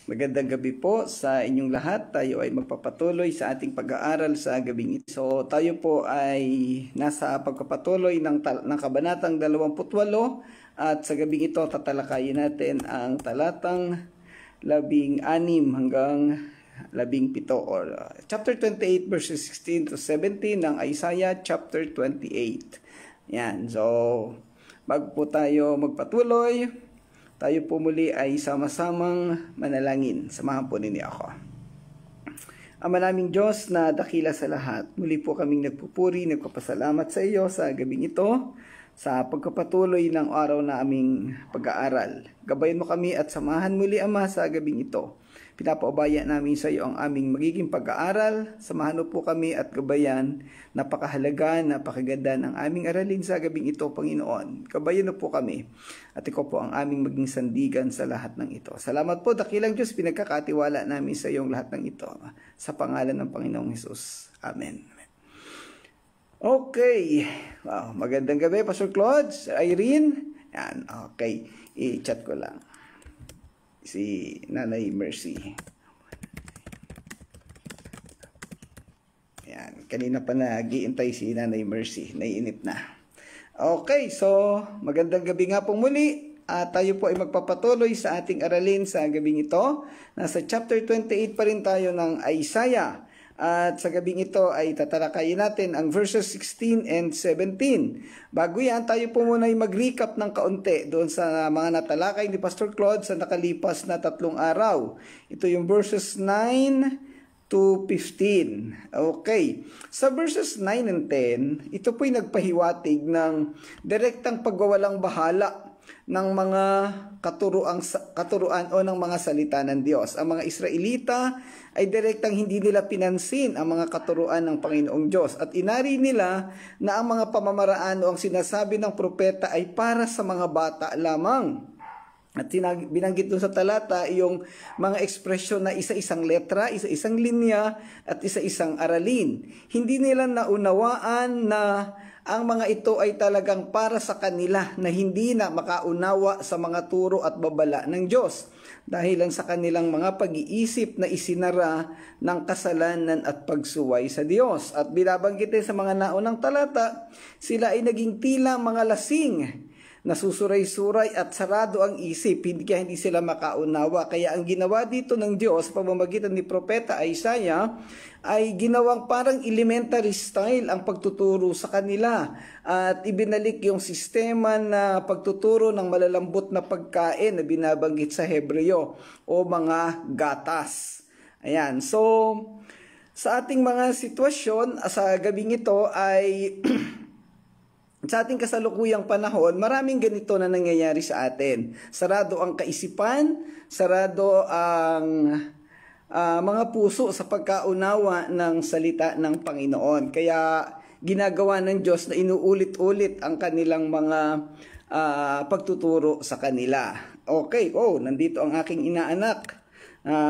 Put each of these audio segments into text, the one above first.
Magandang gabi po sa inyong lahat. Tayo ay magpapatuloy sa ating pag-aaral sa gabing ito. So tayo po ay nasa pagpapatuloy ng kabanatang 28 at sa gabing ito tatalakayin natin ang talatang 16 hanggang 17 or chapter 28 verses 16 to 17 ng Isaiah chapter 28. Yan. So bago po tayo magpatuloy, tayo po muli ay sama-samang manalangin. Samahan po ninyo ako. Ama naming Diyos na dakila sa lahat, muli po kaming nagpupuri, nagpapasalamat sa iyo sa gabing ito, sa pagkapatuloy ng araw na aming pag-aaral. Gabayan mo kami at samahan muli, Ama, sa gabing ito. Pinapaubaya namin sa iyo ang aming magiging pag-aaral. Samahan mo po kami at gabayan. Napakahalaga, napakaganda ng aming aralin sa gabing ito, Panginoon. Gabayan mo po kami. At ikaw po ang aming maging sandigan sa lahat ng ito. Salamat po, dakilang Diyos, pinagkakatiwala namin sa iyong lahat ng ito. Sa pangalan ng Panginoong Hesus. Amen. Okay. Wow, magandang gabi, Pastor Claude, Irene. Yan, okay. I-chat ko lang si Nanay Mercy. Yan, kanina pa nag-iintay si Nanay Mercy, naiinit na. Okay, so magandang gabi nga po muli. Tayo po ay magpapatuloy sa ating aralin sa gabing ito. Nasa chapter 28 pa rin tayo ng Isaiah. At sa gabing ito ay tatalakayin natin ang verses 16 and 17. Bago yan, tayo po muna ay mag-recap ng kaunti doon sa mga natalakay ni Pastor Claude sa nakalipas na 3 araw. Ito yung verses 9 to 15. Okay. Sa verses 9 and 10, ito po'y nagpahiwatig ng direktang pagwawalang bahala ng mga katuruan o ng mga salita ng Diyos. Ang mga Israelita ay direktang hindi nila pinansin ang mga katuruan ng Panginoong Diyos at inari nila na ang mga pamamaraan o ang sinasabi ng propeta ay para sa mga bata lamang. At binanggit doon sa talata yung mga ekspresyon na isa-isang letra, isa-isang linya at isa-isang aralin. Hindi nila naunawaan na ang mga ito ay talagang para sa kanila na hindi na makaunawa sa mga turo at babala ng Diyos dahilan sa kanilang mga pag-iisip na isinara ng kasalanan at pagsuway sa Diyos. At binabanggit sa mga naunang talata, sila ay naging tila mga lasing, nasusuray-suray at sarado ang isip, kaya hindi sila makaunawa. Kaya ang ginawa dito ng Diyos, pamamagitan ni Propeta Isaiah, ay ginawang parang elementary style ang pagtuturo sa kanila. At ibinalik yung sistema na pagtuturo ng malalambot na pagkain na binabanggit sa Hebreo o mga gatas. Ayan, so sa ating mga sitwasyon, sa gabing ito ay sa ating kasalukuyang panahon, maraming ganito na nangyayari sa atin. Sarado ang kaisipan, sarado ang mga puso sa pagkaunawa ng salita ng Panginoon. Kaya ginagawa ng Diyos na inuulit-ulit ang kanilang mga pagtuturo sa kanila. Okay, nandito ang aking inaanak.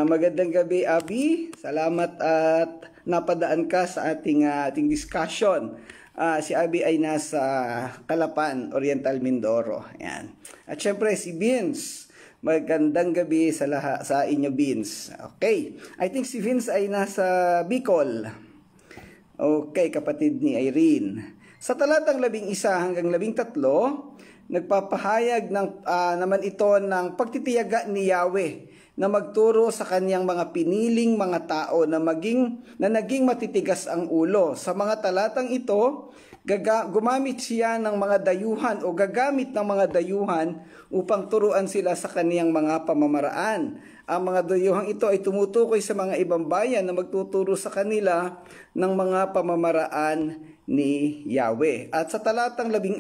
Magandang gabi, Abby. Salamat at napadaan ka sa ating discussion. Si Abby ay nasa Calapan, Oriental Mindoro. Ayan. At syempre si Vince. Magandang gabi sa inyo, Vince. Okay. I think si Vince ay nasa Bicol. Okay, kapatid ni Irene. Sa talatang 11 hanggang 13, nagpapahayag naman ito ng pagtitiyaga ni Yahweh na magturo sa kanyang mga piniling mga tao na naging matitigas ang ulo. Sa mga talatang ito, gumamit siya ng mga dayuhan o gagamit ng mga dayuhan upang turuan sila sa kaniyang mga pamamaraan. Ang mga dayuhang ito ay tumutukoy sa mga ibang bayan na magtuturo sa kanila ng mga pamamaraan ni Yahweh. At sa talatang 14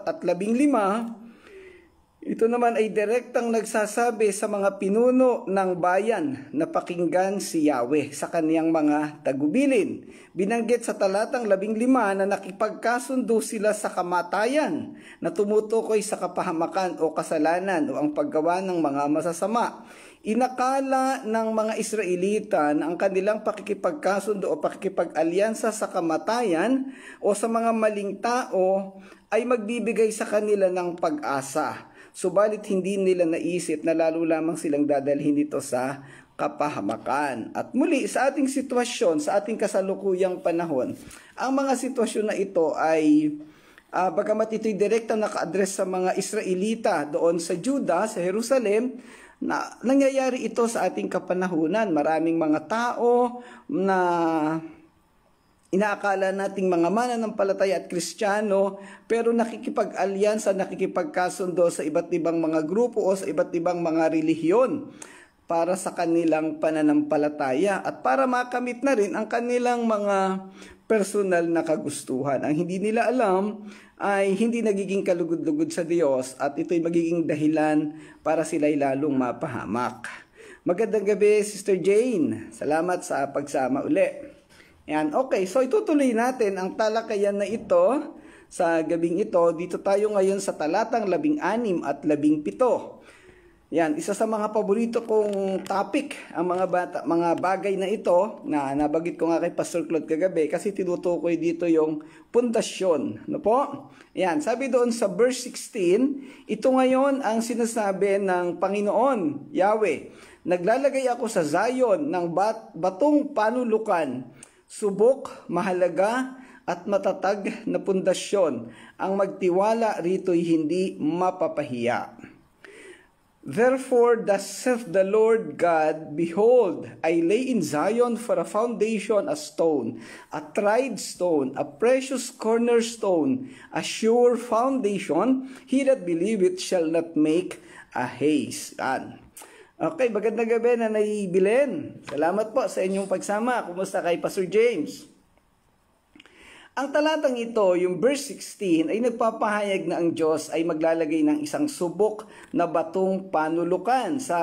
at 15, ito naman ay direktang nagsasabi sa mga pinuno ng bayan na pakinggan si Yahweh sa kaniyang mga tagubilin. Binanggit sa talatang 15 na nakipagkasundo sila sa kamatayan na tumutukoy sa kapahamakan o kasalanan o ang paggawa ng mga masasama. Inakala ng mga Israelita na ang kanilang pakikipagkasundo o pakikipag-alyansa sa kamatayan o sa mga maling tao ay magbibigay sa kanila ng pag-asa. subalit hindi nila naisip na lalo lamang silang dadalhin ito sa kapahamakan. At muli, sa ating sitwasyon, sa ating kasalukuyang panahon, ang mga sitwasyon na ito ay bagamat ito'y direkta naka-address sa mga Israelita doon sa Juda, sa Jerusalem, na nangyayari ito sa ating kapanahunan. Maraming mga tao na inaakala nating mga mananampalataya at Kristiyano, pero nakikipag-alyansa, nakikipagkasundo sa iba't ibang mga grupo o sa iba't ibang mga relihiyon para sa kanilang pananampalataya at para makamit na rin ang kanilang mga personal na kagustuhan. Ang hindi nila alam ay hindi nagiging kalugod-lugod sa Diyos at ito'y magiging dahilan para sila'y lalong mapahamak. Magandang gabi, Sister Jane. Salamat sa pagsama uli. Yan, okay, so itutuloy natin ang talakayan na ito sa gabing ito. Dito tayo ngayon sa talatang 16 at 17. Yan, isa sa mga paborito kong topic, ang mga bagay na ito na nabanggit ko nga kay Pastor Claude kagabi kasi tinutukoy dito yung pundasyon. No po? Yan, sabi doon sa verse 16, ito ngayon ang sinasabi ng Panginoon, Yahweh, naglalagay ako sa Zion ng batong panulukan, subok, mahalaga at matatag na pundasyon. Ang magtiwala rito'y hindi mapapahiya. Therefore, thus saith the Lord God, behold, I lay in Zion for a foundation a stone, a tried stone, a precious cornerstone, a sure foundation. He that believeth shall not make a haste. Okay, magandang gabi na naibilen. Salamat po sa inyong pagsama. Kumusta kay Pastor James? Ang talatang ito, yung verse 16, ay nagpapahayag na ang Diyos ay maglalagay ng isang subok na batong panulukan. Sa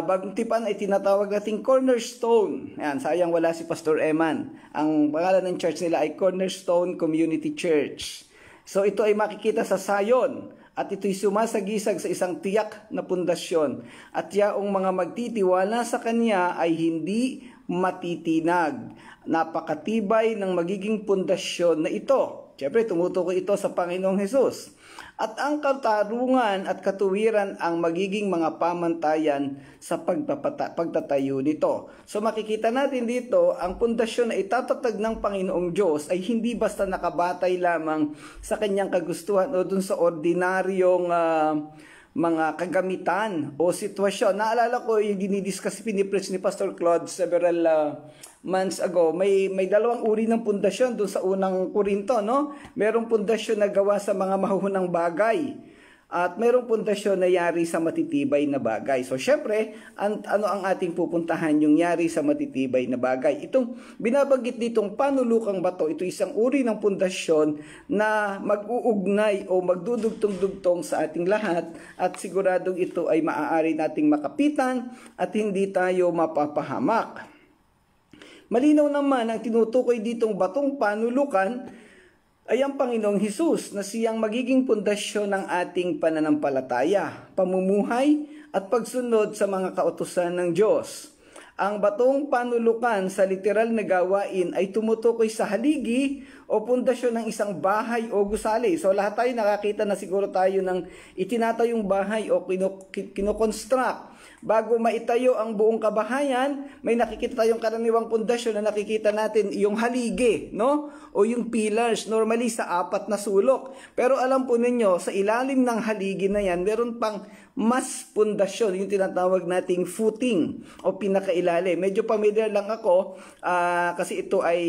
Bagong Tipan ay tinatawag nating cornerstone. Ayan, sayang wala si Pastor Eman. Ang pangalan ng church nila ay Cornerstone Community Church. So ito ay makikita sa Zion at ito'y sumasagisag sa isang tiyak na pundasyon. At yaong mga magtitiwala sa Kanya ay hindi matitinag. Napakatibay ng magiging pundasyon na ito. Siyempre, tumutukoy ito sa Panginoong Hesus. At ang katarungan at katuwiran ang magiging mga pamantayan sa pagtatayo nito. So makikita natin dito, ang pundasyon na itatatag ng Panginoong Diyos ay hindi basta nakabatay lamang sa kanyang kagustuhan o dun sa ordinaryong mga kagamitan o sitwasyon. Naalala ko yung dinidiscuss, pinipreach ni Pastor Claude several months ago. May dalawang uri ng pundasyon doon sa unang Korinto, no? Merong pundasyon na gawa sa mga mahuhunang bagay at merong pundasyon na yari sa matitibay na bagay. So syempre, ano ang ating pupuntahan? Yung yari sa matitibay na bagay. Itong binabanggit ditong panulukang bato, ito isang uri ng pundasyon na mag-uugnay o magdudugtong-dugtong sa ating lahat at siguradong ito ay maaari nating makapitan at hindi tayo mapapahamak. Malinaw naman ang tinutukoy ditong batong panulukan ay ang Panginoong Hesus na siyang magiging pundasyon ng ating pananampalataya, pamumuhay at pagsunod sa mga kautusan ng Diyos. Ang batong panulukan sa literal na gawain ay tumutukoy sa haligi o pundasyon ng isang bahay o gusali. So lahat tayo nakakita na siguro tayo ng itinatayong bahay o kinoconstruct. Bago maitayo ang buong kabahayan, may nakikita tayong karaniwang pundasyon na nakikita natin yung haligi, no? O yung pillars, normally sa 4 na sulok. Pero alam po ninyo, sa ilalim ng haligi na yan, meron pang mas pundasyon, yung tinatawag nating footing o pinakailalim. Medyo familiar lang ako kasi ito ay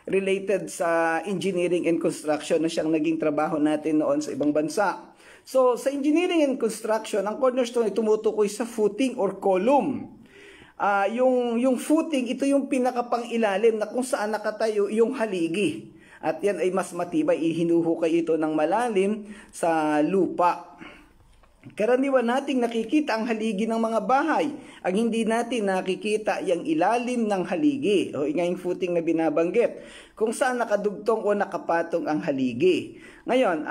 related sa engineering and construction na siyang naging trabaho natin noon sa ibang bansa. So, sa engineering and construction, ang cornerstone ay tumutukoy sa footing or column. Yung footing, ito yung pinakapang-ilalim na kung saan nakatayo yung haligi. At yan ay mas matibay, ihinuhukay ito ng malalim sa lupa. Karaniwan nating nakikita ang haligi ng mga bahay. Ang hindi natin nakikita yung ilalim ng haligi o yung footing na binabanggit kung saan nakadugtong o nakapatong ang haligi. Ngayon,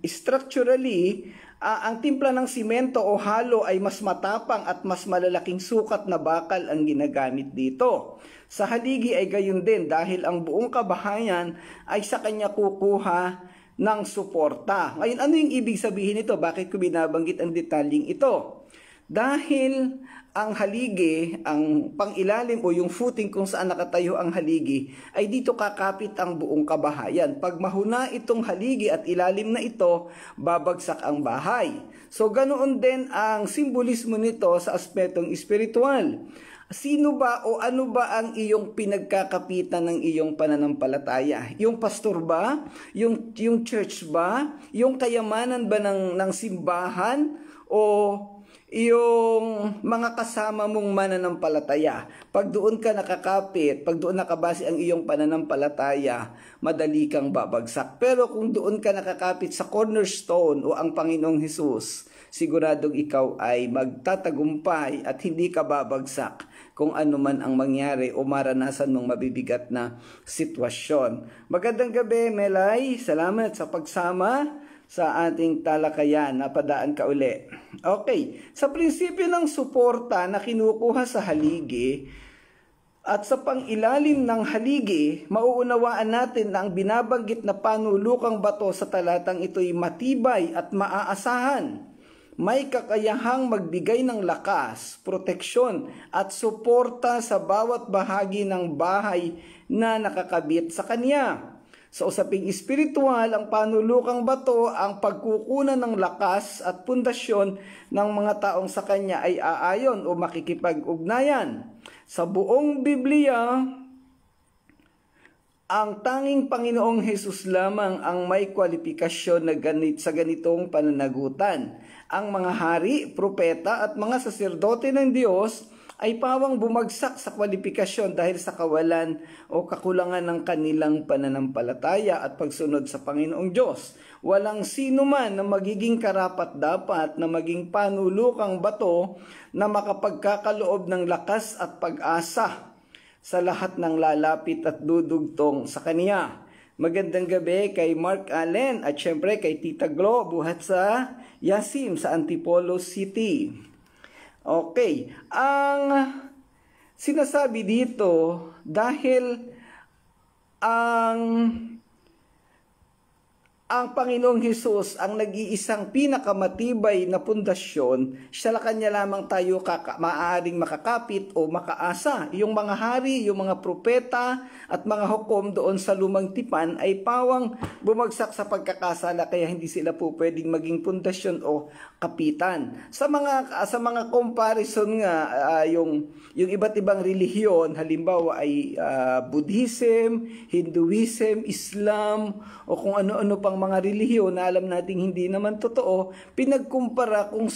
structurally, ang timpla ng simento o halo ay mas matapang at mas malalaking sukat na bakal ang ginagamit dito. Sa haligi ay gayon din dahil ang buong kabahayan ay sa kanya kukuha ng suporta. Ngayon, ano yung ibig sabihin nito? Bakit ko binabanggit ang detalyeng ito? Dahil ang haligi, ang pangilalim o yung footing kung saan nakatayo ang haligi, ay dito kakapit ang buong kabahayan. Pag mahuna itong haligi at ilalim na ito, babagsak ang bahay. So ganoon din ang simbolismo nito sa aspetong espiritual. Sino ba o ano ba ang iyong pinagkakapitan ng iyong pananampalataya? Yung pastor ba? Yung church ba? Yung kayamanan ba ng simbahan? O yung mga kasama mong mananampalataya? Pag doon ka nakakapit, pag doon nakabase ang iyong pananampalataya, madali kang babagsak. Pero kung doon ka nakakapit sa cornerstone o ang Panginoong Hesus, siguradong ikaw ay magtatagumpay at hindi ka babagsak kung ano man ang mangyari o maranasan mong mabibigat na sitwasyon. Magandang gabi, Melay. Salamat sa pagsama sa ating talakayan. Napadaan ka uli. Okay. Sa prinsipyo ng suporta na kinukuha sa haligi at sa pangilalim ng haligi, mauunawaan natin na ang binabanggit na panulukang bato sa talatang ito'y matibay at maaasahan. May kakayahang magbigay ng lakas, proteksyon at suporta sa bawat bahagi ng bahay na nakakabit sa kanya. Sa usaping espiritual, ang panulukang bato ang pagkukunan ng lakas at pundasyon ng mga taong sa kanya ay aayon o makikipag-ugnayan. Sa buong Biblia, ang tanging Panginoong Hesus lamang ang may kwalifikasyon na sa ganitong pananagutan. Ang mga hari, propeta at mga saserdote ng Diyos ay pawang bumagsak sa kwalifikasyon dahil sa kawalan o kakulangan ng kanilang pananampalataya at pagsunod sa Panginoong Diyos. Walang sino man na magiging karapat-dapat na maging panulukang bato na makapagkakaloob ng lakas at pag-asa sa lahat ng lalapit at dudugtong sa kaniya. Magandang gabi kay Mark Allen at syempre kay Tita Glo buhat sa Yasim sa Antipolo City. Okay, ang sinasabi dito dahil ang Panginoong Hesus ang nag-iisang pinakamatibay na pundasyon, siya kanya lamang tayo maaaring makakapit o makaasa. Yung mga hari, yung mga propeta at mga hukom doon sa lumang tipan ay pawang bumagsak sa pagkakasala kaya hindi sila po pwedeng maging pundasyon o kapitan. Sa mga comparison nga, yung iba't ibang relihiyon, halimbawa ay Buddhism, Hinduism, Islam, o kung ano-ano pang mga relihiyon na alam nating hindi naman totoo, pinagkumpara kung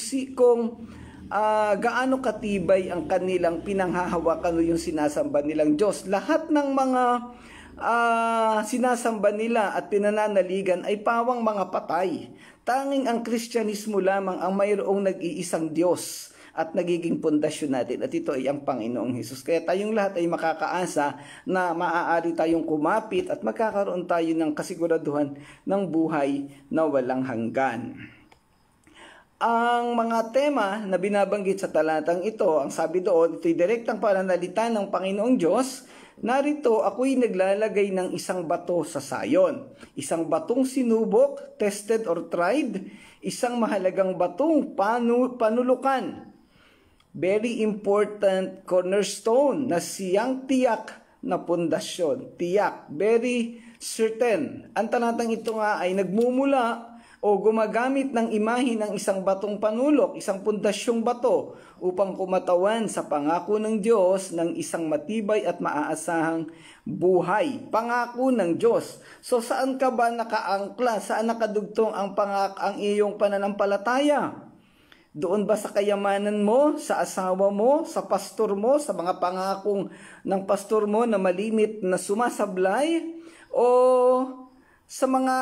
gaano katibay ang kanilang pinanghahawakan o yung sinasamba nilang Diyos. Lahat ng mga sinasamba nila at pinananaligan ay pawang mga patay. Tanging ang Kristyanismo lamang ang mayroong nag-iisang Diyos at nagiging pundasyon natin. At ito ay ang Panginoong Hesus. Kaya tayong lahat ay makakaasa na maaari tayong kumapit at magkakaroon tayo ng kasiguraduhan ng buhay na walang hanggan. Ang mga tema na binabanggit sa talatang ito, ang sabi doon, ito'y direktang pananalita ng Panginoong Diyos. Narito, ako'y naglalagay ng isang bato sa sayon. Isang batong sinubok, tested or tried. Isang mahalagang batong panulukan. Very important cornerstone na siyang tiyak na pundasyon. Tiyak, very certain. Ang talatang ito nga ay nagmumula o gumagamit ng imahe ng isang batong panulok, isang pundasyong bato upang kumatawan sa pangako ng Diyos ng isang matibay at maaasahang buhay. Pangako ng Diyos. So saan ka ba nakaangkla? Saan nakadugtong ang iyong pananampalataya? Doon ba sa kayamanan mo, sa asawa mo, sa pastor mo, sa mga pangakong ng pastor mo na malimit na sumasablay? O sa mga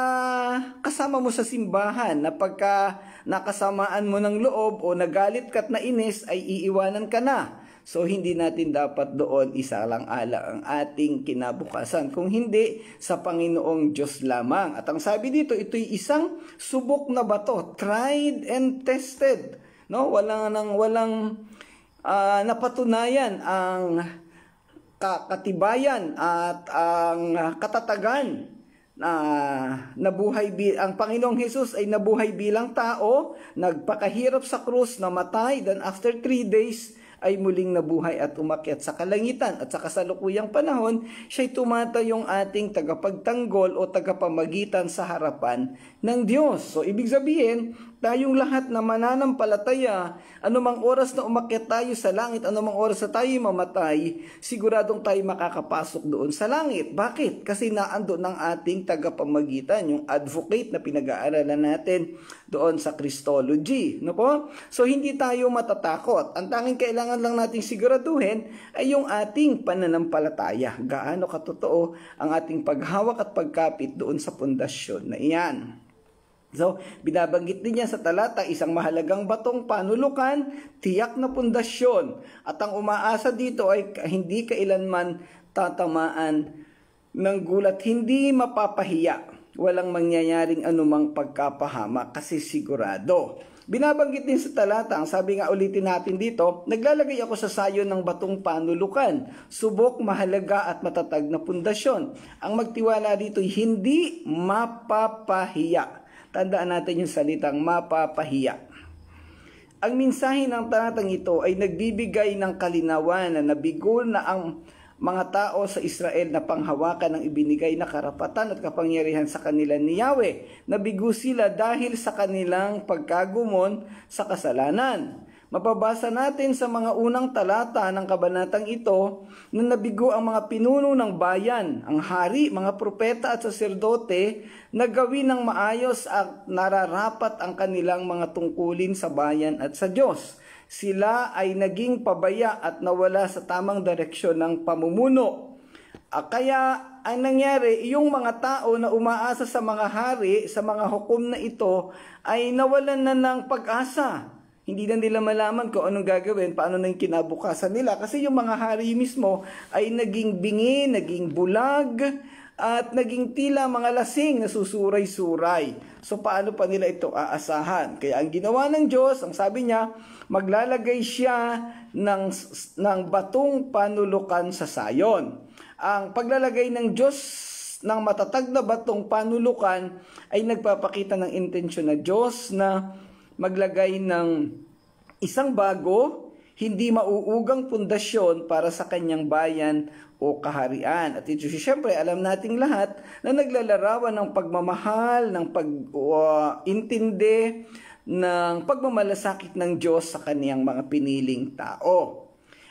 kasama mo sa simbahan na pagka nakasamaan mo ng loob o nagalit ka at nainis ay iiwanan ka na? So hindi natin dapat doon isalang-ala ang ating kinabukasan. Kung hindi, sa Panginoong Diyos lamang. At ang sabi dito, ito'y isang subok na bato, tried and tested. No, walang napatunayan ang katibayan at ang katatagan ang Panginoong Hesus ay nabuhay bilang tao, nagpakahirap sa krus, namatay, then after 3 days ay muling nabuhay at umakyat sa kalangitan. At sa kasalukuyang panahon, siya'y tumatayong ating tagapagtanggol o tagapamagitan sa harapan ng Diyos. So, ibig sabihin, tayong lahat na mananampalataya, anumang oras na umakyat tayo sa langit, anumang oras na tayo mamatay, siguradong tayo makakapasok doon sa langit. Bakit? Kasi naando ng ating tagapamagitan, yung advocate na pinag-aaralan natin doon sa Christology. No po? So, hindi tayo matatakot. Ang tanging kailangan lang nating siguraduhin ay yung ating pananampalataya. Gaano katotoo ang ating paghawak at pagkapit doon sa pundasyon na iyan. So, binabanggit din niya sa talata, isang mahalagang batong panulukan, tiyak na pundasyon. At ang umaasa dito ay hindi kailanman tatamaan ng gulat, hindi mapapahiya. Walang mangyayaring anumang pagkapahama kasi sigurado. Binabanggit din sa talata, ang sabi nga ulitin natin dito, naglalagay ako sa sayo ng batong panulukan, subok, mahalaga at matatag na pundasyon. Ang magtiwala dito ay hindi mapapahiya. Tandaan natin yung salitang mapapahiya. Ang mensahe ng talatang ito ay nagbibigay ng kalinawan na nabigo na ang mga tao sa Israel na panghawakan ng ibinigay na karapatan at kapangyarihan sa kanila ni Yahweh. Nabigo sila dahil sa kanilang pagkagumon sa kasalanan. Mababasa natin sa mga unang talata ng kabanatang ito na nabigo ang mga pinuno ng bayan, ang hari, mga propeta at saserdote na gawin ng maayos at nararapat ang kanilang mga tungkulin sa bayan at sa Diyos. Sila ay naging pabaya at nawala sa tamang direksyon ng pamumuno. Kaya ang nangyari, yung mga tao na umaasa sa mga hari, sa mga hukom na ito, ay nawalan na ng pag-asa. Hindi na nila malaman kung anong gagawin, paano na yung kinabukasan nila. Kasi yung mga hari mismo ay naging bingi, naging bulag, at naging tila mga lasing na susuray-suray. So paano pa nila ito aasahan? Kaya ang ginawa ng Diyos, ang sabi niya, maglalagay siya ng batong panulukan sa sayon. Ang paglalagay ng Diyos ng matatag na batong panulukan ay nagpapakita ng intensyon na Diyos na maglagay ng isang bago, hindi mauugang pundasyon para sa kanyang bayan o kaharian. At ito siyempre, alam nating lahat na naglalarawan ng pagmamahal, ng pag-intindi, ng pagmamalasakit ng Diyos sa kaniyang mga piniling tao.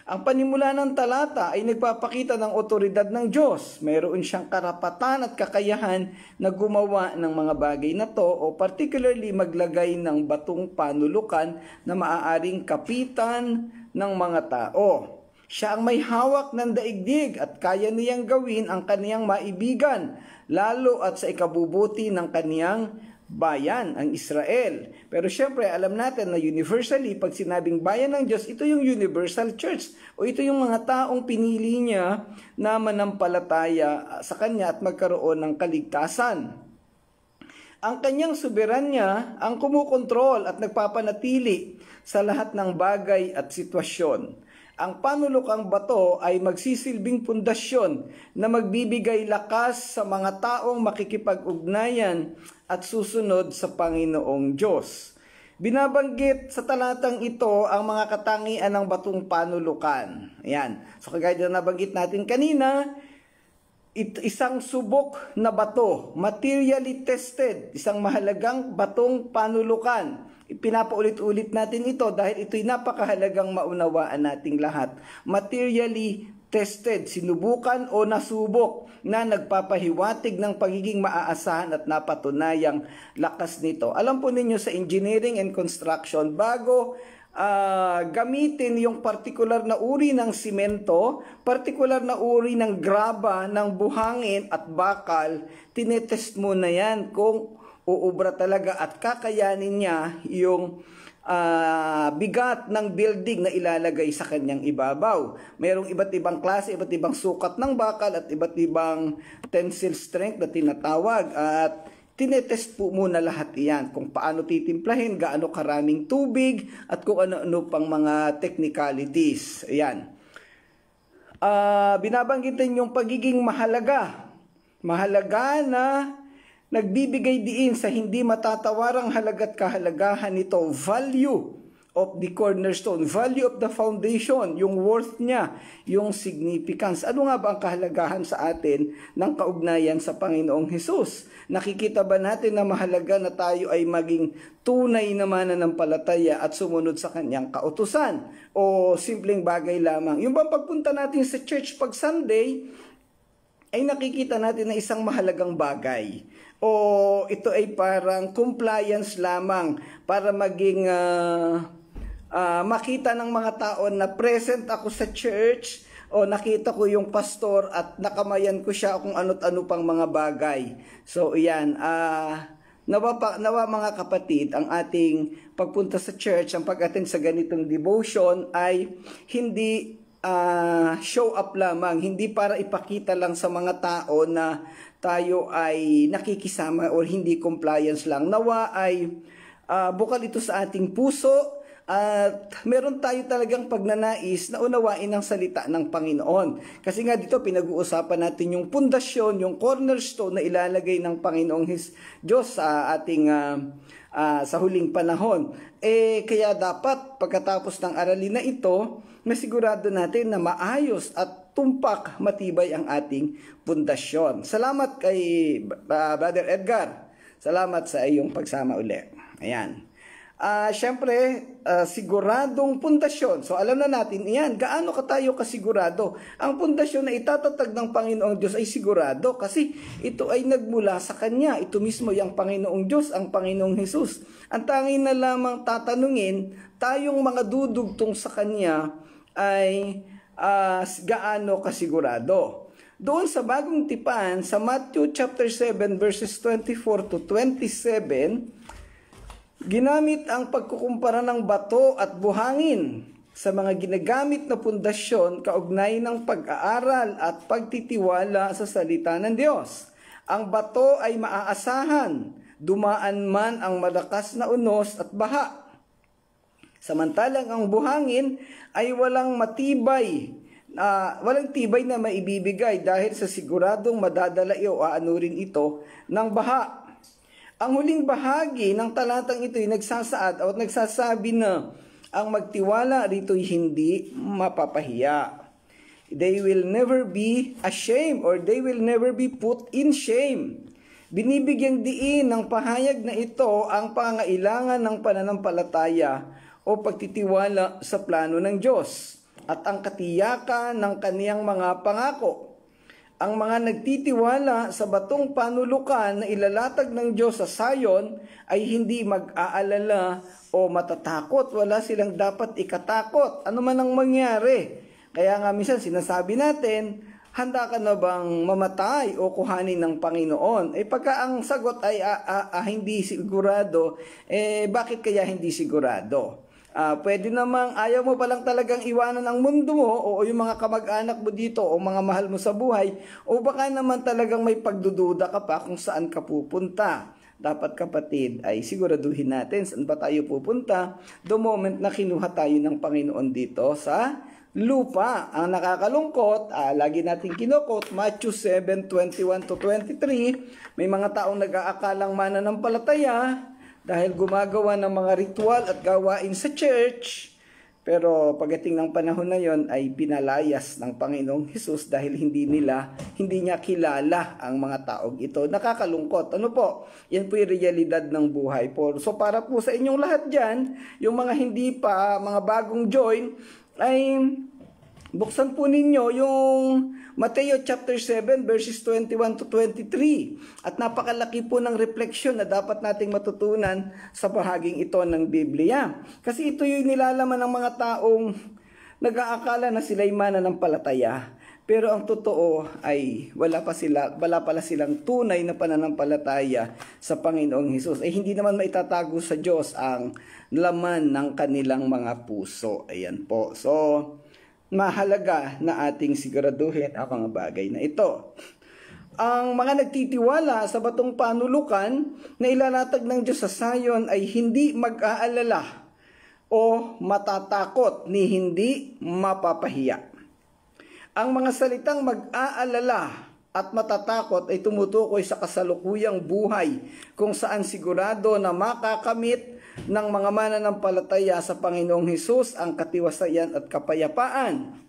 Ang panimula ng talata ay nagpapakita ng otoridad ng Diyos. Mayroon siyang karapatan at kakayahan na gumawa ng mga bagay na to o particularly maglagay ng batong panulukan na maaaring kapitan ng mga tao. Siya ang may hawak ng daigdig at kaya niyang gawin ang kaniyang maibigan, lalo at sa ikabubuti ng kaniyang bayan, ang Israel. Pero syempre, alam natin na universally, pag sinabing bayan ng Diyos, ito yung universal church. O ito yung mga taong pinili niya na manampalataya sa Kanya at magkaroon ng kaligtasan. Ang Kanyang soberanya ang kumukontrol at nagpapanatili sa lahat ng bagay at sitwasyon. Ang panulukang bato ay magsisilbing pundasyon na magbibigay lakas sa mga taong makikipag-ugnayan at susunod sa Panginoong Diyos. Binabanggit sa talatang ito ang mga katangian ng batong panulukan. Ayan. So kagaya na nabanggit natin kanina, isang subok na bato, materially tested, isang mahalagang batong panulukan. Pinapaulit-ulit natin ito dahil ito'y napakahalagang maunawaan nating lahat. Materially tested, sinubukan o nasubok na nagpapahiwatig ng pagiging maaasahan at napatunayang lakas nito. Alam po ninyo sa engineering and construction, bago gamitin yung partikular na uri ng simento, partikular na uri ng graba, ng buhangin at bakal, tinetest muna yan kung uubra talaga at kakayanin niya yung bigat ng building na ilalagay sa kanyang ibabaw. Mayroong iba't ibang klase, iba't ibang sukat ng bakal at iba't ibang tensile strength na tinatawag at tinetest po muna lahat iyan kung paano titimplahin, gaano karaming tubig at kung ano-ano pang mga technicalities. Ayan. Binabanggit din yung pagiging mahalaga Mahalaga na nagbibigay diin sa hindi matatawarang halaga't kahalagahan nito, value of the cornerstone, value of the foundation, yung worth niya, yung significance. Ano nga ba ang kahalagahan sa atin ng kaugnayan sa Panginoong Hesus? Nakikita ba natin na mahalaga na tayo ay maging tunay na mananampalataya at sumunod sa kanyang kautusan? O simpleng bagay lamang? Yung bang pagpunta natin sa church pag Sunday, ay nakikita natin na isang mahalagang bagay. O ito ay parang compliance lamang para maging makita ng mga tao na present ako sa church o nakita ko yung pastor at nakamayan ko siya kung ano't ano pang mga bagay. So yan, nawa mga kapatid, ang ating pagpunta sa church, ang pag-attend sa ganitong devotion ay hindi show up lamang, hindi para ipakita lang sa mga tao na tayo ay nakikisama o hindi compliance lang. Nawa ay bukal ito sa ating puso at meron tayo talagang pagnanais na unawain ang salita ng Panginoon. Kasi nga dito pinag-uusapan natin yung pundasyon, yung cornerstone na ilalagay ng Panginoong Diyos sa ating sa huling panahon. Kaya dapat pagkatapos ng aralin na ito, masigurado natin na maayos at tumpak matibay ang ating pundasyon. Salamat kay Brother Edgar. Salamat sa iyong pagsama uli. Ayan. Siyempre, siguradong pundasyon. So alam na natin, yan, gaano ka tayo kasigurado? Ang pundasyon na itatatag ng Panginoong Diyos ay sigurado kasi ito ay nagmula sa Kanya. Ito mismo yung Panginoong Diyos, ang Panginoong Hesus. Ang tanging na lamang tatanungin, tayong mga dudugtong sa Kanya ay gaano kasigurado. Doon sa Bagong Tipan, sa Matthew chapter 7 verses 24 to 27, ginamit ang pagkukumpara ng bato at buhangin sa mga ginagamit na pundasyon kaugnay ng pag-aaral at pagtitiwala sa salita ng Diyos. Ang bato ay maaasahan, dumaan man ang malakas na unos at baha. Samantalang ang buhangin ay walang tibay na maibibigay dahil sa siguradong madadala o aanurin ito ng baha. Ang huling bahagi ng talatang ito ay nagsasaad o nagsasabi na ang magtiwala rito'y hindi mapapahiya. They will never be ashamed or they will never be put in shame. Binibigyang diin ng pahayag na ito ang pangailangan ng pananampalataya o pagtitiwala sa plano ng Diyos at ang katiyakan ng kaniyang mga pangako. Ang mga nagtitiwala sa batong panulukan na ilalatag ng Diyos sa Zion ay hindi mag-aalala o matatakot. Wala silang dapat ikatakot. Ano man ang mangyari. Kaya nga minsan sinasabi natin, handa ka na bang mamatay o kuhanin ng Panginoon? Pagka ang sagot ay hindi sigurado, bakit kaya hindi sigurado? Pwede namang ayaw mo palang talagang iwanan ang mundo mo o yung mga kamag-anak mo dito o mga mahal mo sa buhay o baka naman talagang may pagdududa ka pa kung saan ka pupunta. Dapat kapatid ay siguraduhin natin saan ba tayo pupunta the moment na kinuha tayo ng Panginoon dito sa lupa. Ang nakakalungkot, lagi natin kinukot, Matthew 7:21 to 23, may mga taong nag-aakalang mananampalataya dahil gumagawa ng mga ritual at gawain sa church, pero pagdating ng panahon na yon ay pinalayas ng Panginoong Hesus dahil hindi niya kilala ang mga taong ito. Nakakalungkot. Ano po? Yan po yung realidad ng buhay po. So para po sa inyong lahat dyan, yung mga hindi pa, mga bagong join, ay buksan po ninyo yung Mateo chapter 7 verses 21 to 23. At napakalaki po ng refleksyon na dapat nating matutunan sa bahaging ito ng Biblia. Kasi ito yung nilalaman ng mga taong nag-aakala na sila'y mananampalataya. Pero ang totoo ay wala pala silang tunay na pananampalataya sa Panginoong Hesus. Hindi naman maitatago sa Diyos ang laman ng kanilang mga puso. Ayan po. So, mahalaga na ating siguraduhin ang mga bagay na ito. Ang mga nagtitiwala sa batong panulukan na ilalatag ng Diyos sa Zion ay hindi mag-aalala o matatakot ni hindi mapapahiya. Ang mga salitang mag-aalala at matatakot ay tumutukoy sa kasalukuyang buhay kung saan sigurado na makakamit ng mga mananampalataya sa Panginoong Hesus ang katiwasayan at kapayapaan.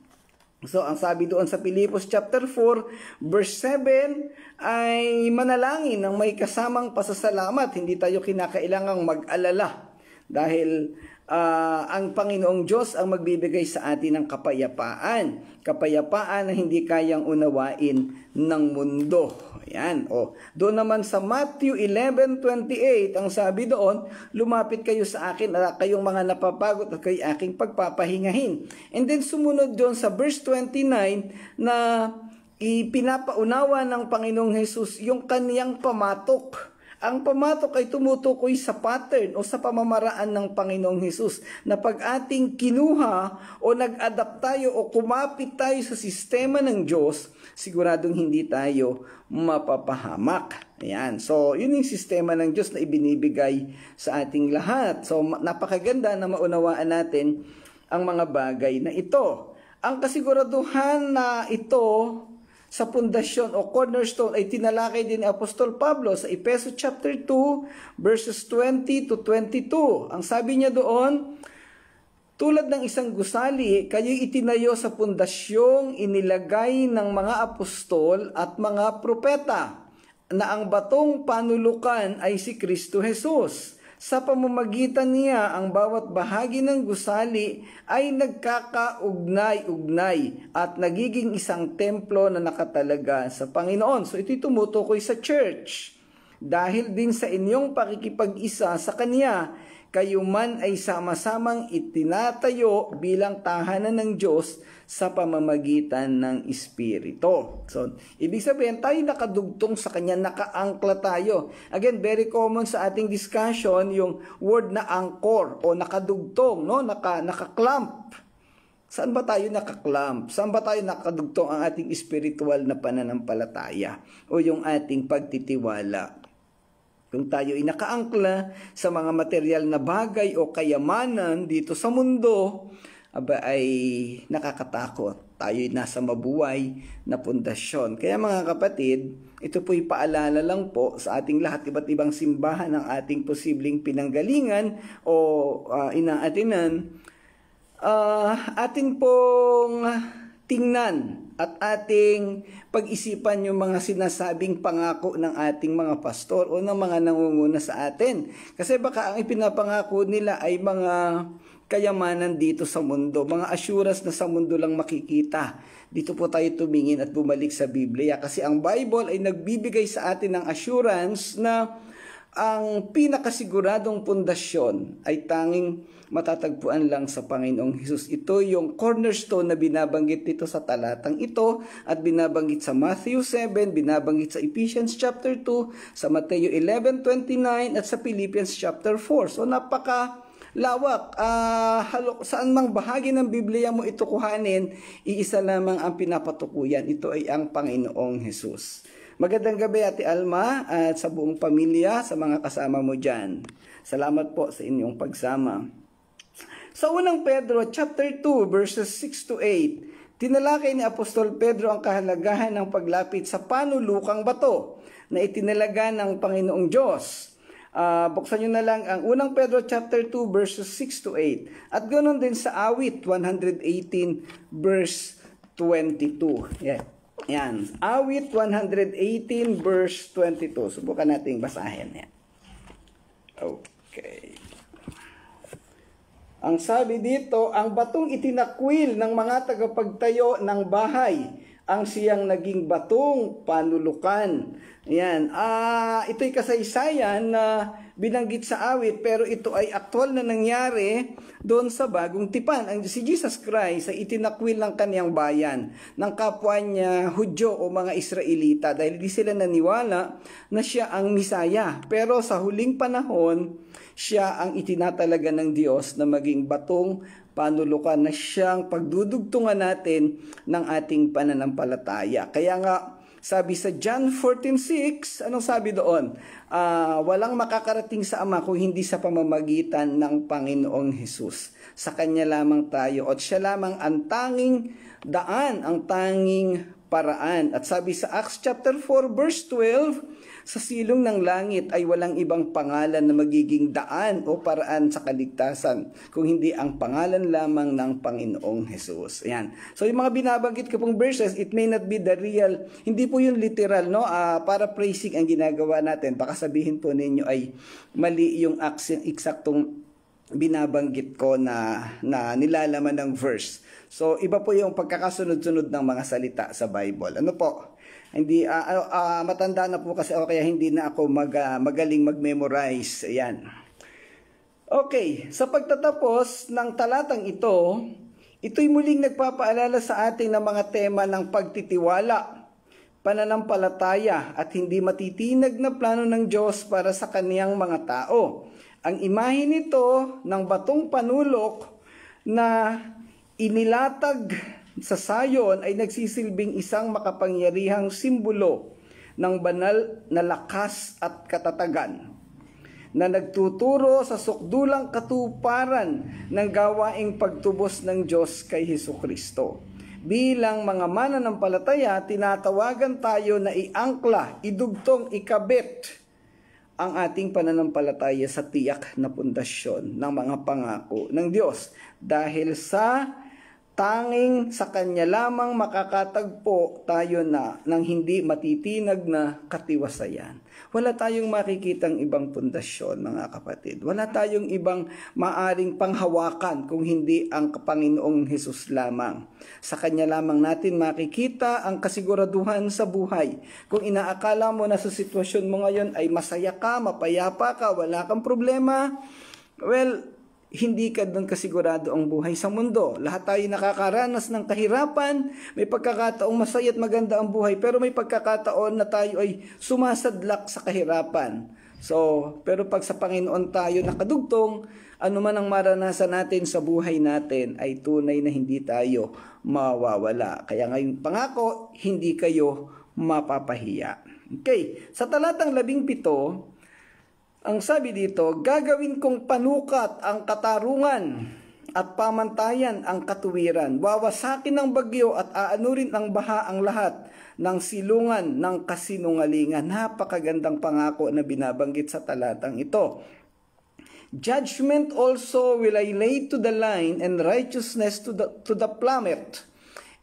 So, ang sabi doon sa Filipos chapter 4, verse 7, ay manalangin ng may kasamang pasasalamat. Hindi tayo kinakailangang mag-alala dahil ang Panginoong Diyos ang magbibigay sa atin ng kapayapaan. Kapayapaan na hindi kayang unawain ng mundo. Ayan. Doon naman sa Matthew 11:28, ang sabi doon, lumapit kayo sa akin, kayong mga napapagod at kayo aking pagpapahingahin. And then sumunod doon sa verse 29 na ipinapaunawa ng Panginoong Hesus yung kaniyang pamatok. Ang pamatok ay tumutukoy sa pattern o sa pamamaraan ng Panginoong Hesus na pag ating kinuha o nag-adapt tayo o kumapit tayo sa sistema ng Diyos, siguradong hindi tayo mapapahamak. Ayan. So, yun yung sistema ng Diyos na ibinibigay sa ating lahat. So, napakaganda na maunawaan natin ang mga bagay na ito. Ang kasiguraduhan na ito sa pundasyon o cornerstone ay tinalakay din ni Apostol Pablo sa Efeso chapter 2 verses 20 to 22. Ang sabi niya doon, tulad ng isang gusali, kayo'y itinayo sa pundasyong inilagay ng mga apostol at mga propeta, na ang batong panulukan ay si Kristo Jesus. Sa pamamagitan niya, ang bawat bahagi ng gusali ay nagkakaugnay-ugnay at nagiging isang templo na nakatalaga sa Panginoon. So ito'y tumutukoy sa church. Dahil din sa inyong pakikipag-isa sa Kanya, kayo man ay sama-samang itinatayo bilang tahanan ng Diyos sa pamamagitan ng Espiritu. So, ibig sabihin, tayo nakadugtong sa Kanya, nakaangkla tayo. Again, very common sa ating discussion, yung word na anchor o nakadugtong, no? Nakaklamp. Saan ba tayo nakaklamp? Saan ba tayo nakadugtong ang ating spiritual na pananampalataya o yung ating pagtitiwala? Kung tayo ay nakaangkla sa mga material na bagay o kayamanan dito sa mundo, ay nakakatakot. Tayo ay nasa mabuhay na pundasyon. Kaya mga kapatid, ito po'y paalala lang po sa ating lahat, iba't ibang simbahan ng ating posibleng pinanggalingan o inaatinan. Atin pong tingnan at ating pag-isipan yung mga sinasabing pangako ng ating mga pastor o ng mga nangunguna sa atin. Kasi baka ang ipinapangako nila ay mga kayamanan dito sa mundo, mga assurance na sa mundo lang makikita. Dito po tayo tumingin at bumalik sa Biblia kasi ang Bible ay nagbibigay sa atin ng assurance na ang pinakasiguradong pundasyon ay tanging matatagpuan lang sa Panginoong Hesus. Ito yung cornerstone na binabanggit dito sa talatang ito at binabanggit sa Matthew 7, binabanggit sa Ephesians chapter 2, sa Mateo 11:29 at sa Philippians chapter 4. So lawak, saan mang bahagi ng Biblia mo ito kuhanin, iisa lamang ang pinapatukuyan. Ito ay ang Panginoong Hesus. Magandang gabi, Ate Alma, at sa buong pamilya, sa mga kasama mo dyan. Salamat po sa inyong pagsama. Sa unang Pedro, chapter 2, verses 6 to 8, tinalakay ni Apostol Pedro ang kahalagahan ng paglapit sa panulukang bato na itinalaga ng Panginoong Diyos. Buksan nyo na lang ang unang Pedro chapter 2 verses 6 to 8. At ganoon din sa awit 118 verse 22. Yan. Awit 118 verse 22. Subukan nating basahin yan. Okay. Ang sabi dito, ang batong itinakwil ng mga tagapagtayo ng bahay, ang siyang naging batong panulukan. Yan. Ito'y kasaysayan na binanggit sa awit, pero ito ay aktwal na nangyari doon sa bagong tipan. Si Jesus Christ ay itinakwil ng kaniyang bayan, ng kapwa niya Hudyo o mga Israelita, dahil di sila naniwala na siya ang Misaya. Pero sa huling panahon, siya ang itinatalaga ng Diyos na maging batong panulukan, na siyang pagdudugtungan natin ng ating pananampalataya. Kaya nga, sabi sa John 14:6, anong sabi doon? Walang makakarating sa Ama kung hindi sa pamamagitan ng Panginoong Hesus. Sa Kanya lamang tayo at siya lamang ang tanging daan, ang tanging paraan. At sabi sa Acts chapter 4 verse 12, sa silong ng langit ay walang ibang pangalan na magiging daan o paraan sa kaligtasan kung hindi ang pangalan lamang ng Panginoong Jesus. Ayan. So yung mga binabanggit ko pong verses, it may not be the real, hindi po yung literal, no? Paraphrasing ang ginagawa natin. Baka sabihin po ninyo ay mali yung eksaktong binabanggit ko na nilalaman ng verse. So iba po yung pagkakasunod-sunod ng mga salita sa Bible. Ano po? Hindi matanda na po kasi ako kaya hindi na ako magaling mag-memorize. Ayan. Okay, sa pagtatapos ng talatang ito, ito'y muling nagpapaalala sa atin ng mga tema ng pagtitiwala, pananampalataya at hindi matitinag na plano ng Diyos para sa kaniyang mga tao. Ang imahe nito ng batong panulok na inilatag sa sayon ay nagsisilbing isang makapangyarihang simbolo ng banal na lakas at katatagan na nagtuturo sa sukdulang katuparan ng gawaing pagtubos ng Diyos kay Hesukristo. Bilang mga mananampalataya, tinatawagan tayo na iangkla, idugtong, ikabit ang ating pananampalataya sa tiyak na pundasyon ng mga pangako ng Diyos dahil sa tanging sa Kanya lamang makakatagpo tayo ng hindi matitinag na katiwasayan. Wala tayong makikitang ibang pundasyon, mga kapatid. Wala tayong ibang maaring panghawakan kung hindi ang Panginoong Hesus lamang. Sa Kanya lamang natin makikita ang kasiguraduhan sa buhay. Kung inaakala mo na sa sitwasyon mo ngayon ay masaya ka, mapayapa ka, wala kang problema, well, hindi ka doon kasigurado ang buhay sa mundo. Lahat tayo nakakaranas ng kahirapan, may pagkakataong masaya at maganda ang buhay, pero may pagkakataon na tayo ay sumasadlak sa kahirapan. Pero pag sa Panginoon tayo nakadugtong, ano man ang maranasan natin sa buhay natin ay tunay na hindi tayo mawawala. Kaya ngayon pangako, hindi kayo mapapahiya. Okay, sa talatang 17, ang sabi dito, gagawin kong panukat ang katarungan at pamantayan ang katuwiran. Wawasakin ng bagyo at aanurin ng baha ang lahat ng silungan ng kasinungalingan. Napakagandang pangako na binabanggit sa talatang ito. Judgment also will I lay to the line and righteousness to the plummet.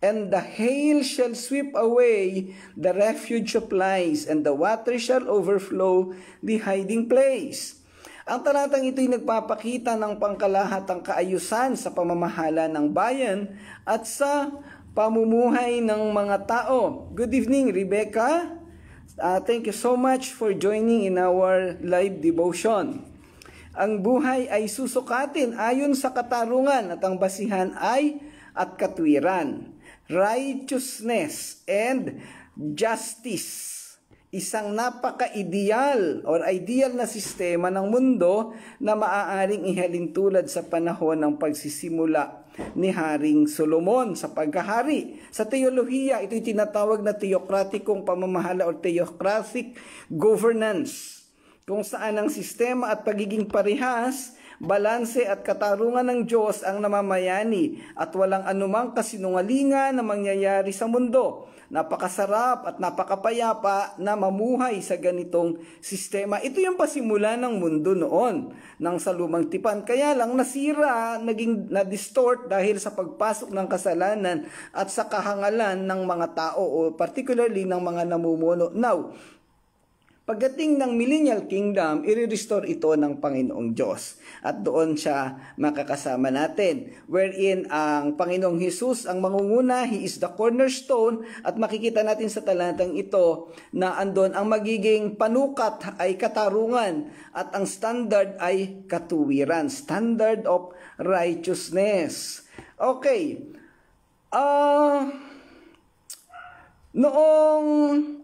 And the hail shall sweep away the refuge of lies, and the water shall overflow the hiding place. Ang talatang ito'y nagpapakita ng pangkalahatang kaayusan sa pamamahala ng bayan at sa pamumuhay ng mga tao. Good evening, Rebecca. Thank you so much for joining in our live devotion. Ang buhay ay susukatin ayon sa katarungan at ang basihan ay at katwiran. Righteousness and justice. Isang napaka-ideal or ideal na sistema ng mundo na maaaring ihalintulad sa panahon ng pagsisimula ni Haring Solomon sa paghahari. Sa teolohiya, ito'y tinatawag na theocraticong pamamahala o theocratic governance, kung saan ang sistema at pagiging parehas, balanse at katarungan ng Diyos ang namamayani at walang anumang kasinungalingan na mangyayari sa mundo. Napakasarap at napakapayapa na mamuhay sa ganitong sistema. Ito yung pasimula ng mundo noon, ng sa lumang tipan. Kaya lang nasira, naging na-distort dahil sa pagpasok ng kasalanan at sa kahangalan ng mga tao o particularly ng mga namumuno. Now, pagdating ng Millennial Kingdom, i-restore ito ng Panginoong Diyos. At doon siya makakasama natin. Wherein ang Panginoong Jesus ang mangunguna, He is the cornerstone. At makikita natin sa talatang ito na andon ang magiging panukat ay katarungan. At ang standard ay katuwiran. Standard of righteousness. Okay. Noong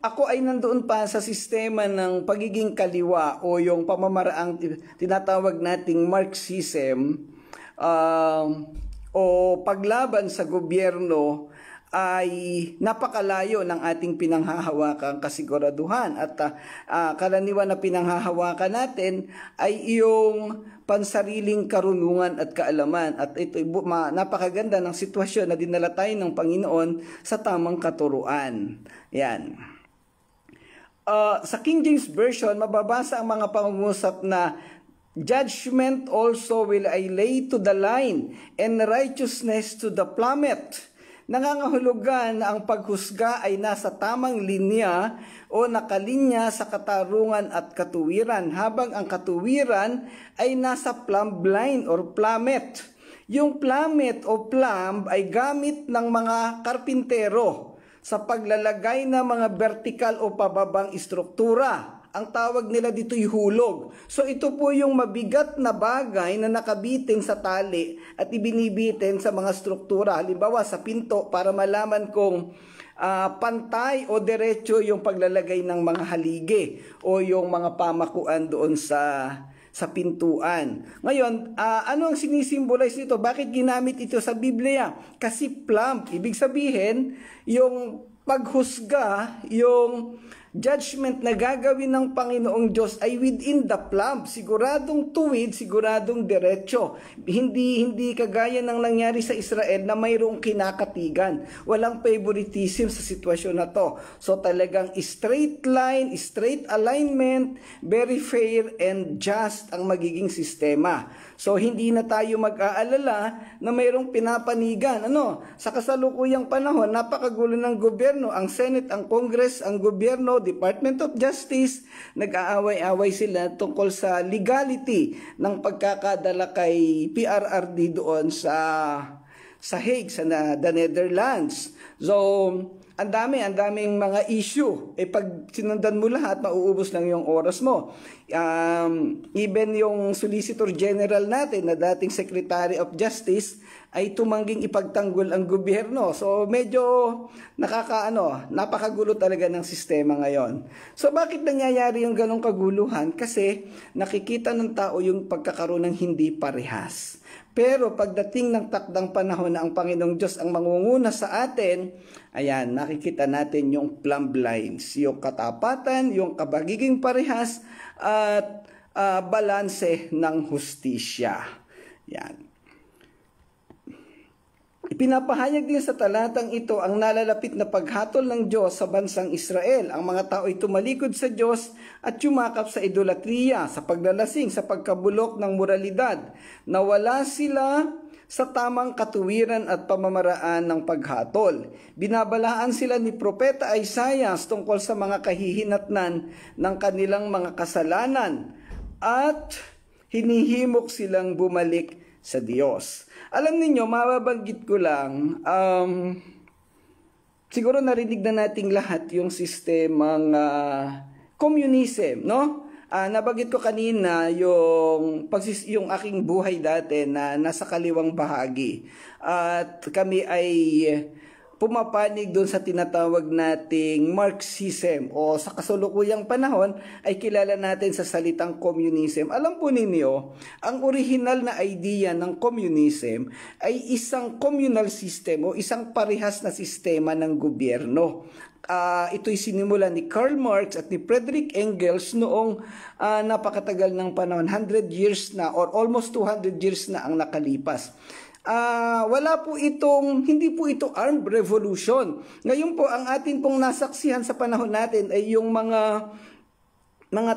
ako ay nandoon pa sa sistema ng pagiging kaliwa o yung pamamaraang tinatawag nating Marxism o paglaban sa gobyerno, ay napakalayo ng ating pinanghahawakang kasiguraduhan. At karaniwan na pinanghahawakan natin ay iyong pansariling karunungan at kaalaman. At ito napakaganda ng sitwasyon na dinala tayo ng Panginoon sa tamang katuruan. Yan. Sa King James Version, mababasa ang mga pangungusap na judgment also will I lay to the line, and righteousness to the plummet. Nangangahulugan na ang paghusga ay nasa tamang linya o nakalinya sa katarungan at katuwiran, habang ang katuwiran ay nasa plumb line or plummet. Yung plummet o plumb ay gamit ng mga karpintero sa paglalagay ng mga vertikal o pababang istruktura. Ang tawag nila dito'y hulog. So ito po yung mabigat na bagay na nakabitin sa tali at ibinibitin sa mga struktura. Halimbawa sa pinto, para malaman kung pantay o diretso yung paglalagay ng mga haligi o yung mga pamakuan doon sa pintuan. Ngayon, ano ang sinisimbolize nito? Bakit ginamit ito sa Biblia? Kasi plumb, ibig sabihin, yung paghusga, yung judgment na gagawin ng Panginoong Diyos ay within the plumb. Siguradong tuwid, siguradong diretso. Hindi kagaya ng nangyari sa Israel na mayroong kinakatigan. Walang favoritism sa sitwasyon na to. So talagang straight line, straight alignment, very fair and just ang magiging sistema. So hindi na tayo mag-aalala na mayroong pinapanigan. Sa kasalukuyang panahon, napakagulo ng gobyerno. Ang Senate, ang Congress, ang gobyerno, Department of Justice, nag-aaway-away sila tungkol sa legality ng pagkakadala kay PRRD doon sa Hague, sa the Netherlands. So, ang daming mga issue. Pag sinundan mo lahat, mauubos lang yung oras mo. Even yung Solicitor General natin na dating Secretary of Justice ay tumangging ipagtanggol ang gobyerno. So medyo napakagulo talaga ng sistema ngayon. So bakit nangyayari yung ganong kaguluhan? Kasi nakikita ng tao yung pagkakaroon ng hindi parehas. Pero pagdating ng takdang panahon na ang Panginoong Diyos ang mangunguna sa atin, ayan, nakikita natin yung plumb lines, yung katapatan, yung kabagiging parehas, at balanse ng hustisya. Yan. Ipinapahayag din sa talatang ito ang nalalapit na paghatol ng Diyos sa bansang Israel. Ang mga tao ay tumalikod sa Diyos at yumakap sa idolatriya, sa paglalasing, sa pagkabulok ng moralidad. Nawala sila sa tamang katuwiran at pamamaraan ng paghatol. Binabalaan sila ni Propeta Isaias tungkol sa mga kahihinatnan ng kanilang mga kasalanan at hinihimok silang bumalik sa Diyos. Alam niyo, mababanggit ko lang, siguro narinig na nating lahat yung sistemang communism, no? Nabanggit ko kanina yung aking buhay dati na nasa kaliwang bahagi. At kami ay pumapanig doon sa tinatawag nating Marxism o sa kasalukuyang panahon ay kilala natin sa salitang communism. Alam po ninyo, ang original na idea ng communism ay isang communal system o isang parehas na sistema ng gobyerno. Ito'y sinimula ni Karl Marx at ni Friedrich Engels noong napakatagal ng panahon, 100 years na or almost 200 years na ang nakalipas. Hindi po ito armed revolution. Ngayon po, ang atin pong nasaksihan sa panahon natin ay yung mga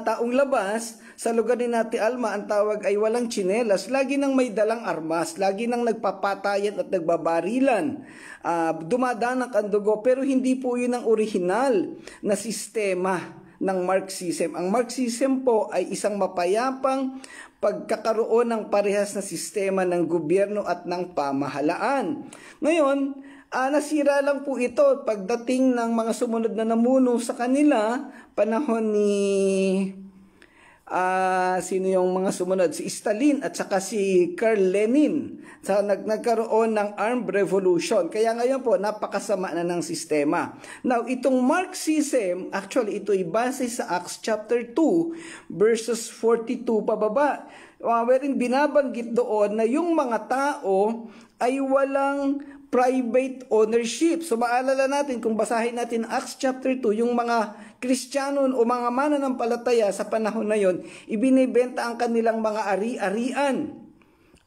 taong labas sa lugar ni Ate Alma, ang tawag ay walang tsinelas, lagi nang may dalang armas, lagi nang nagpapatayan at nagbabarilan, dumadanak ang dugo, pero hindi po yun ang original na sistema ng Marxism. Ang Marxism po ay isang mapayapang pagkakaroon ng parehas na sistema ng gobyerno at ng pamahalaan. Ngayon, nasira lang po ito pagdating ng mga sumunod na namuno sa kanila, panahon ni sino yung mga sumunod? Si Stalin at saka si Karl Lenin. Nagkaroon ng armed revolution. Kaya ngayon po, napakasama na ng sistema. Now, itong Marxism, actually, ito'y base sa Acts chapter 2, verses 42 pababa. Wherein binabanggit doon na yung mga tao ay walang private ownership. So maalala natin kung basahin natin Acts chapter 2, yung mga Kristiyano o mga mananampalataya sa panahon na yon, ibinibenta ang kanilang mga ari-arian.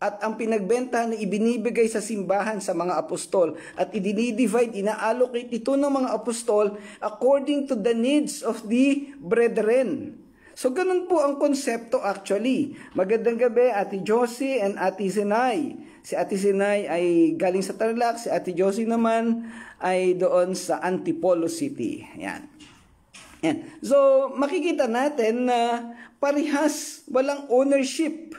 At ang pinagbentahan na ibinibigay sa simbahan sa mga apostol at idinidivide, ina-allocate ito ng mga apostol according to the needs of the brethren. So ganun po ang konsepto actually. Magandang gabi Ate Josie and Ate Zenay. Si Ate Zenay ay galing sa Tarlac, si Ate Josie naman ay doon sa Antipolo City. Yan. Yan. So makikita natin na parehas walang ownership.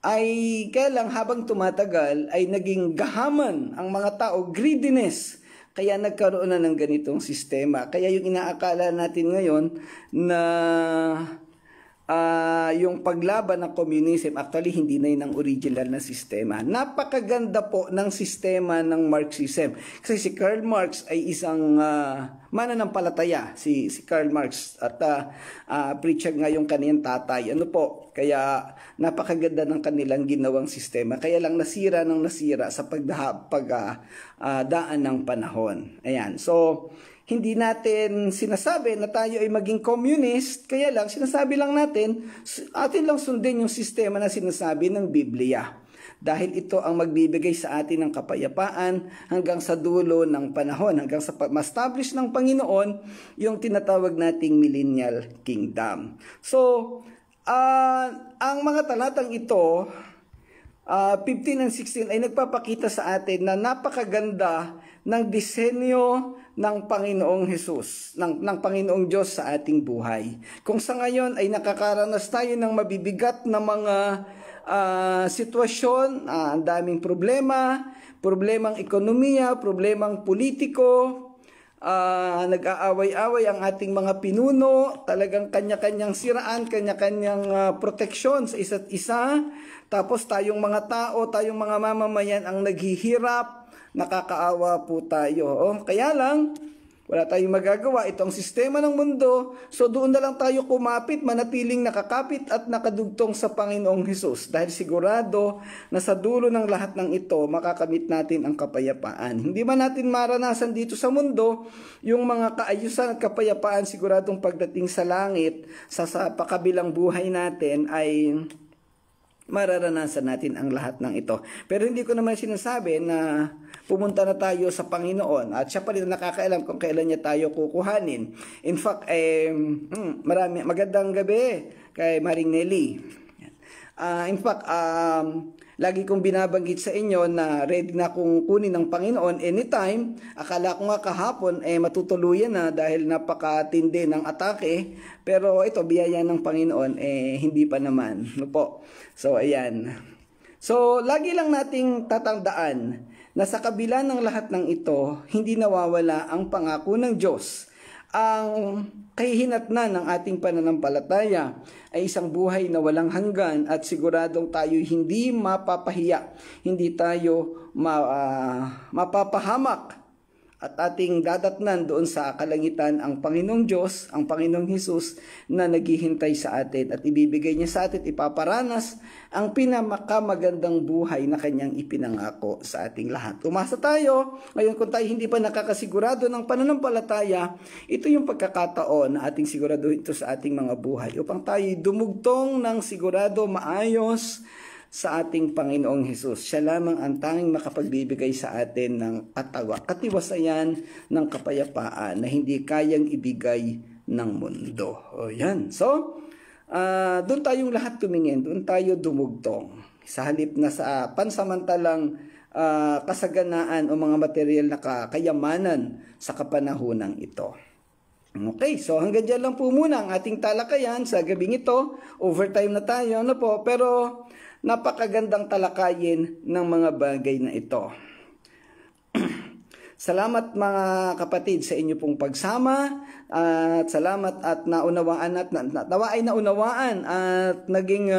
Ay kaya lang habang tumatagal ay naging gahaman ang mga tao, greediness. Kaya nagkaroon na ng ganitong sistema. Kaya yung inaakala natin ngayon na yung paglaban ng communism, actually hindi na yun ang original na sistema. Napakaganda po ng sistema ng Marxism. Kasi si Karl Marx ay isang mananampalataya, si Karl Marx, at preacher nga yung kaniyang tatay. Ano po? Kaya napakaganda ng kanilang ginawang sistema. Kaya lang nasira sa pagdaan ng panahon. Ayan. So, hindi natin sinasabi na tayo ay maging communist, kaya lang sinasabi lang natin, atin lang sundin yung sistema na sinasabi ng Biblia. Dahil ito ang magbibigay sa atin ng kapayapaan hanggang sa dulo ng panahon, hanggang sa ma-establish ng Panginoon yung tinatawag nating millennial kingdom. So, ang mga talatang ito, 15 and 16 ay nagpapakita sa atin na napakaganda ng disenyo ng Panginoong Hesus, ng Panginoong Diyos sa ating buhay. Kung sa ngayon ay nakakaranas tayo ng mabibigat na mga sitwasyon, ang daming problemang ekonomiya, problemang politiko, nag-aaway-away ang ating mga pinuno, talagang kanya-kanyang siraan, kanya-kanyang proteksyon sa isa't isa. Tapos tayong mga tao, tayong mga mamamayan ang naghihirap, nakakaawa po tayo. Kaya lang, wala tayong magagawa. Ito ang sistema ng mundo. So doon na lang tayo kumapit, manatiling nakakapit at nakadugtong sa Panginoong Hesus. Dahil sigurado na sa dulo ng lahat ng ito, makakamit natin ang kapayapaan. Hindi man natin maranasan dito sa mundo, yung mga kaayusan at kapayapaan, siguradong pagdating sa langit, sa pakabilang buhay natin ay mararanasan natin ang lahat ng ito. Pero hindi ko naman sinasabi na pumunta na tayo sa Panginoon at siya pa rin nakakaalam kung kailan niya tayo kukuhanin. In fact, magandang gabi kay Maring Nelly. In fact, lagi kong binabanggit sa inyo na ready na akong kunin ng Panginoon anytime. Akala ko nga kahapon matutuluyan na dahil napakatindi ng atake. Pero ito, biyaya ng Panginoon, hindi pa naman. No po? So, ayan. So, lagi lang nating tatandaan na sa kabila ng lahat ng ito, hindi nawawala ang pangako ng Diyos. Ang kahihinatnan ng ating pananampalataya ay isang buhay na walang hanggan at siguradong tayo hindi mapapahiya, hindi tayo mapapahamak at ating dadatnan doon sa kalangitan ang Panginoong Diyos, ang Panginoong Hesus na naghihintay sa atin at ibibigay niya sa atin, ipaparanas ang pinakamagandang buhay na kanyang ipinangako sa ating lahat. Umasa tayo, ngayon kung tayo hindi pa nakakasigurado ng pananampalataya, ito yung pagkakataon na ating sigurado ito sa ating mga buhay upang tayo dumugtong ng sigurado maayos sa ating Panginoong Hesus. Siya lamang ang tanging makapagbibigay sa atin ng katiwasayan ng kapayapaan na hindi kayang ibigay ng mundo. O yan. So, doon tayong lahat tumingin, doon tayo dumugtong. Sa halip na sa pansamantalang kasaganaan o mga material na kayamanan sa kapanahunang ito. Okay, so hanggang dyan lang po muna ang ating talakayan sa gabing ito. Overtime na tayo, ano po? Pero napakagandang talakayin ng mga bagay na ito. Salamat mga kapatid sa inyo pong pagsama at salamat at naunawaan at nawa ay naunawaan at naging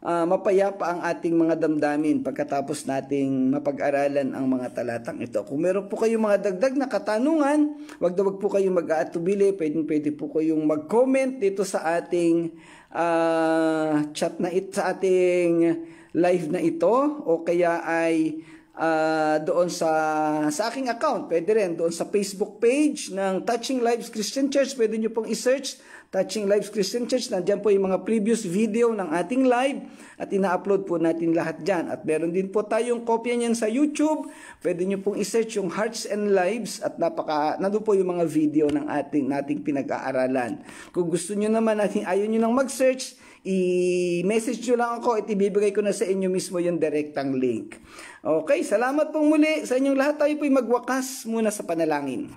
mapayapa ang ating mga damdamin pagkatapos nating mapag-aralan ang mga talatang ito. Kung meron po kayong mga dagdag na katanungan, wag po kayong mag-aatubili, pwede po kayong mag-comment dito sa ating chat na sa ating live na ito o kaya ay doon sa aking account. Pwede rin doon sa Facebook page ng Touching Lives Christian Church. Pwede nyo pong i-search Touching Lives Christian Church. Nandiyan po yung mga previous video ng ating live at ina-upload po natin lahat dyan. At meron din po tayong kopya niyan sa YouTube. Pwede nyo pong i-search yung Hearts and Lives at nandun po yung mga video ng nating pinag-aaralan. Kung gusto nyo naman at ayaw nyo nang mag-search, i-message nyo lang ako at ibibigay ko na sa inyo mismo yung direktang link. Okay, salamat pong muli sa inyong lahat. Tayo po'y magwakas muna sa panalangin.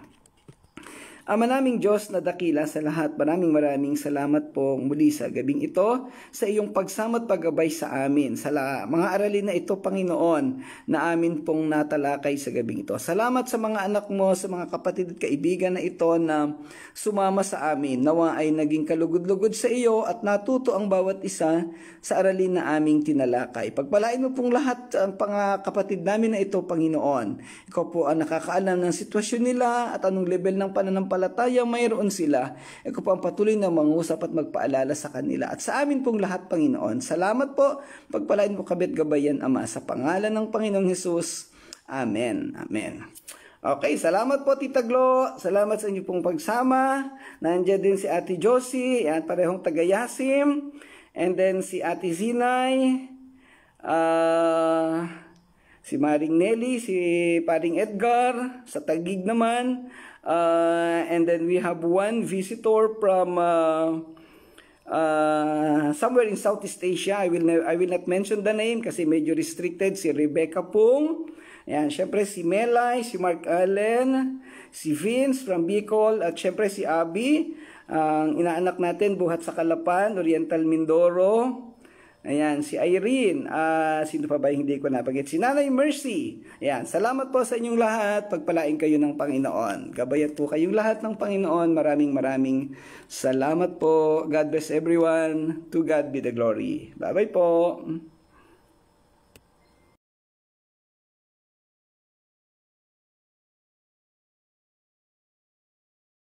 Ama naming Diyos na dakila sa lahat, maraming salamat po muli sa gabing ito sa iyong pagsama at paggabay sa amin. Sa mga aralin na ito, Panginoon, na amin pong natalakay sa gabing ito. Salamat sa mga anak mo, sa mga kapatid at kaibigan na ito na sumama sa amin. Nawa ay naging kalugod-lugod sa iyo at natuto ang bawat isa sa aralin na aming tinalakay. Pagpalain mo pong lahat ang mga kapatid namin na ito, Panginoon. Ikaw po ang nakakaalam ng sitwasyon nila at anong level ng pananampalataya mayroon sila. Ikaw po ang patuloy na mangusap at magpaalala sa kanila. At sa amin pong lahat, Panginoon. Salamat po. Pagpalain mo kabit gabayan, Ama, sa pangalan ng Panginoong Hesus. Amen. Amen. Okay, salamat po Tita Glo. Salamat sa inyo pong pagsama. Nandiyan din si Ate Josie. Yan, parehong taga-Yasim. And then si Ate Zinay. Si Maring Nelly. Si Paring Edgar. Sa Taguig naman. And then we have one visitor from somewhere in Southeast Asia. I will not mention the name kasi medyo restricted. Si Rebecca Pung. Ayan, syempre si Melay, si Mark Allen, si Vince from Bicol, at syempre si Abby, ang inaanak natin buhat sa Calapan, Oriental Mindoro. Ayan, si Irene, sino pa ba yung hindi ko napagit? Si Nanay Mercy. Ayan, salamat po sa inyong lahat. Pagpalain kayo ng Panginoon. Gabayan po kayong lahat ng Panginoon. Maraming salamat po. God bless everyone. To God be the glory. Bye-bye po.